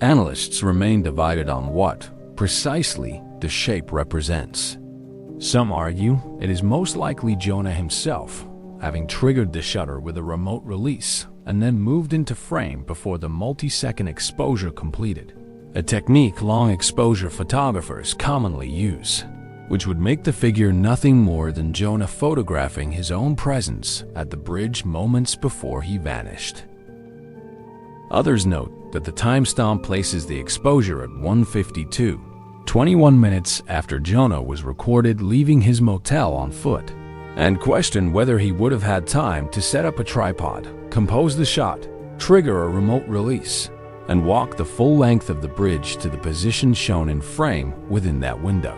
Analysts remain divided on what, precisely, the shape represents. Some argue it is most likely Jonah himself, having triggered the shutter with a remote release and then moved into frame before the multi-second exposure completed, a technique long exposure photographers commonly use, which would make the figure nothing more than Jonah photographing his own presence at the bridge moments before he vanished. Others note that the timestamp places the exposure at 1:52, 21 minutes after Jonah was recorded leaving his motel on foot, and question whether he would have had time to set up a tripod, compose the shot, trigger a remote release, and walk the full length of the bridge to the position shown in frame within that window.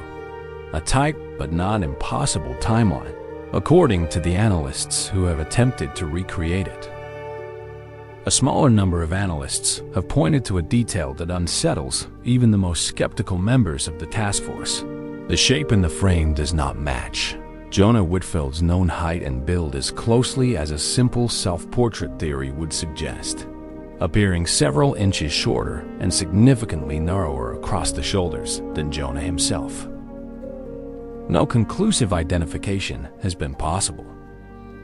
A tight but not impossible timeline, according to the analysts who have attempted to recreate it. A smaller number of analysts have pointed to a detail that unsettles even the most skeptical members of the task force. The shape in the frame does not match Jonah Whitfield's known height and build as closely as a simple self-portrait theory would suggest, appearing several inches shorter and significantly narrower across the shoulders than Jonah himself. No conclusive identification has been possible.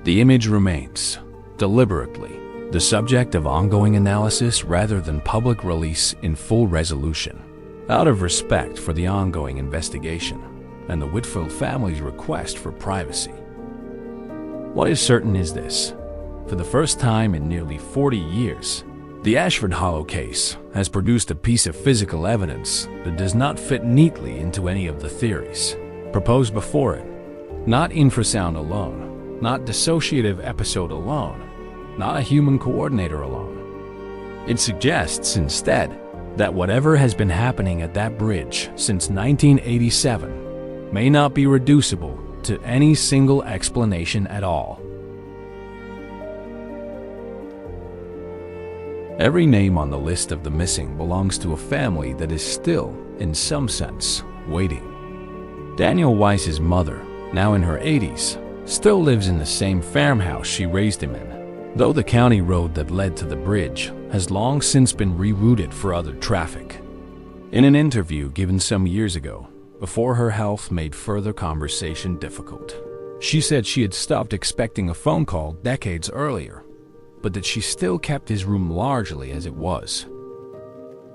The image remains, deliberately, the subject of ongoing analysis rather than public release in full resolution, out of respect for the ongoing investigation and the Whitfield family's request for privacy. What is certain is this: for the first time in nearly 40 years, the Ashford Hollow case has produced a piece of physical evidence that does not fit neatly into any of the theories proposed before it. Not infrasound alone, not dissociative episode alone, not a human coordinator alone. It suggests instead that whatever has been happening at that bridge since 1987 may not be reducible to any single explanation at all. Every name on the list of the missing belongs to a family that is still, in some sense, waiting. Daniel Weiss's mother, now in her 80s, still lives in the same farmhouse she raised him in, though the county road that led to the bridge has long since been rerouted for other traffic. In an interview given some years ago, before her health made further conversation difficult, she said she had stopped expecting a phone call decades earlier, but that she still kept his room largely as it was.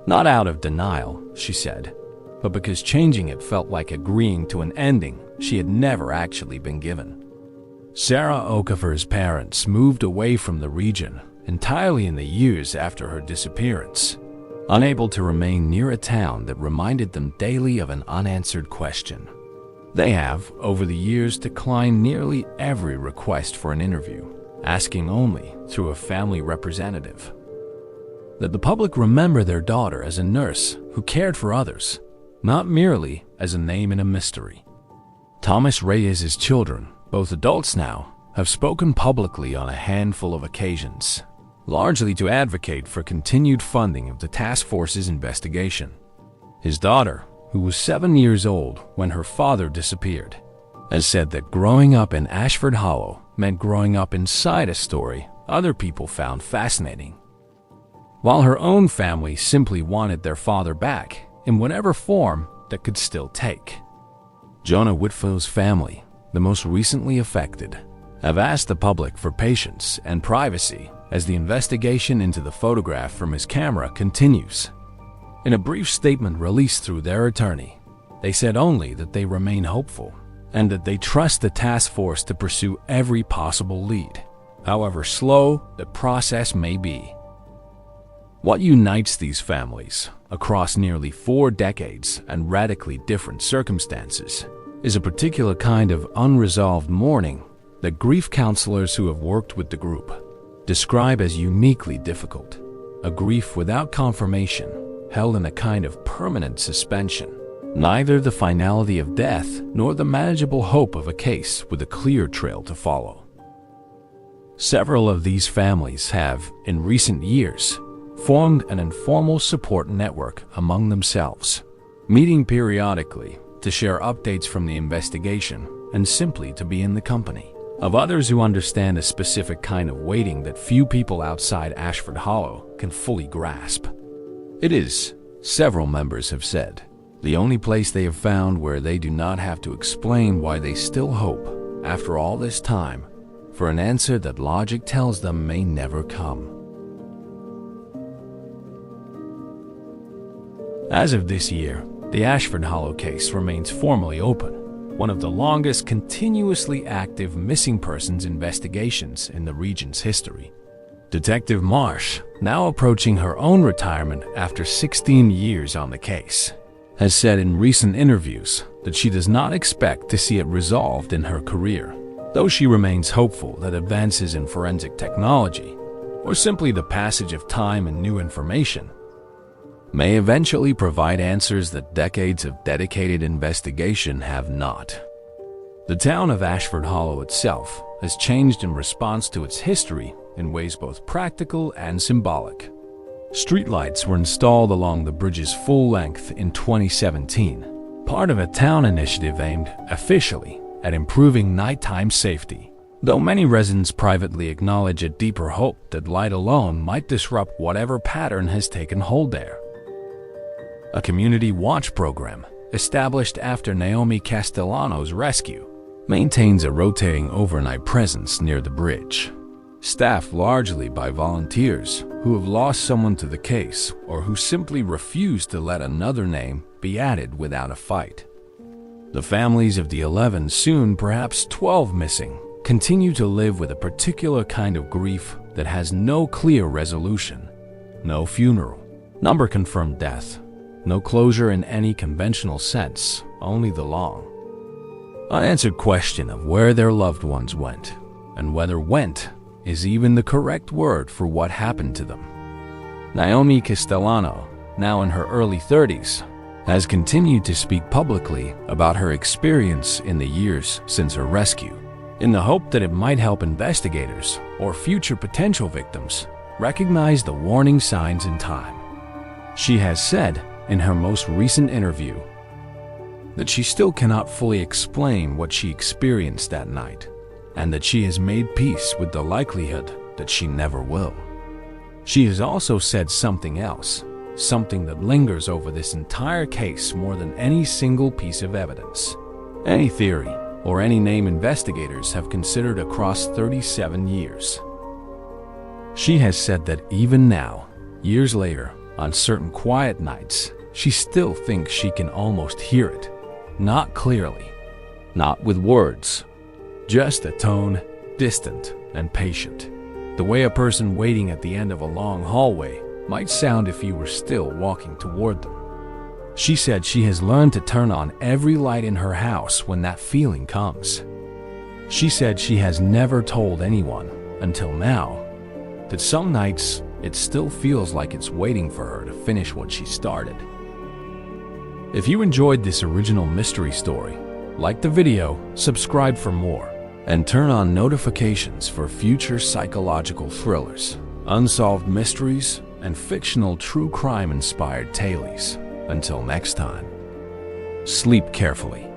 Not out of denial, she said, but because changing it felt like agreeing to an ending she had never actually been given. Sarah Okafor's parents moved away from the region entirely in the years after her disappearance, unable to remain near a town that reminded them daily of an unanswered question. They have, over the years, declined nearly every request for an interview, asking only through a family representative that the public remember their daughter as a nurse who cared for others, not merely as a name in a mystery. Thomas Reyes's children, both adults now, have spoken publicly on a handful of occasions, largely to advocate for continued funding of the task force's investigation. His daughter, who was 7 years old when her father disappeared, has said that growing up in Ashford Hollow meant growing up inside a story other people found fascinating, while her own family simply wanted their father back in whatever form that could still take. Jonah Whitfield's family, the most recently affected, have asked the public for patience and privacy as the investigation into the photograph from his camera continues. In a brief statement released through their attorney, they said only that they remain hopeful and that they trust the task force to pursue every possible lead, however slow the process may be. What unites these families across nearly 4 decades and radically different circumstances is a particular kind of unresolved mourning that grief counselors who have worked with the group describe as uniquely difficult, a grief without confirmation, held in a kind of permanent suspension. Neither the finality of death nor the manageable hope of a case with a clear trail to follow. Several of these families have, in recent years, formed an informal support network among themselves, meeting periodically to share updates from the investigation and simply to be in the company of others who understand a specific kind of waiting that few people outside Ashford Hollow can fully grasp. It is, several members have said, the only place they have found where they do not have to explain why they still hope, after all this time, for an answer that logic tells them may never come. As of this year, the Ashford Hollow case remains formally open, one of the longest continuously active missing persons investigations in the region's history. Detective Marsh, now approaching her own retirement after 16 years on the case, has said in recent interviews that she does not expect to see it resolved in her career, though she remains hopeful that advances in forensic technology, or simply the passage of time and new information, may eventually provide answers that decades of dedicated investigation have not. The town of Ashford Hollow itself has changed in response to its history in ways both practical and symbolic. Streetlights were installed along the bridge's full length in 2017, part of a town initiative aimed, officially, at improving nighttime safety, though many residents privately acknowledge a deeper hope that light alone might disrupt whatever pattern has taken hold there. A community watch program, established after Naomi Castellano's rescue, maintains a rotating overnight presence near the bridge, staffed largely by volunteers who have lost someone to the case or who simply refuse to let another name be added without a fight. The families of the 11, soon perhaps 12 missing, continue to live with a particular kind of grief that has no clear resolution, no funeral, number confirmed death, no closure in any conventional sense, only the long, unanswered question of where their loved ones went, and whether went is even the correct word for what happened to them. Naomi Castellano, now in her early 30s, has continued to speak publicly about her experience in the years since her rescue, in the hope that it might help investigators or future potential victims recognize the warning signs in time. She has said in her most recent interview that she still cannot fully explain what she experienced that night, and that she has made peace with the likelihood that she never will. She has also said something else, something that lingers over this entire case more than any single piece of evidence, any theory, or any name investigators have considered across 37 years. She has said that even now, years later, on certain quiet nights, she still thinks she can almost hear it. Not clearly, not with words, just a tone, distant and patient. The way a person waiting at the end of a long hallway might sound if you were still walking toward them. She said she has learned to turn on every light in her house when that feeling comes. She said she has never told anyone, until now, that some nights it still feels like it's waiting for her to finish what she started. If you enjoyed this original mystery story, like the video, subscribe for more, and turn on notifications for future psychological thrillers, unsolved mysteries, and fictional true crime-inspired tales. Until next time, sleep carefully.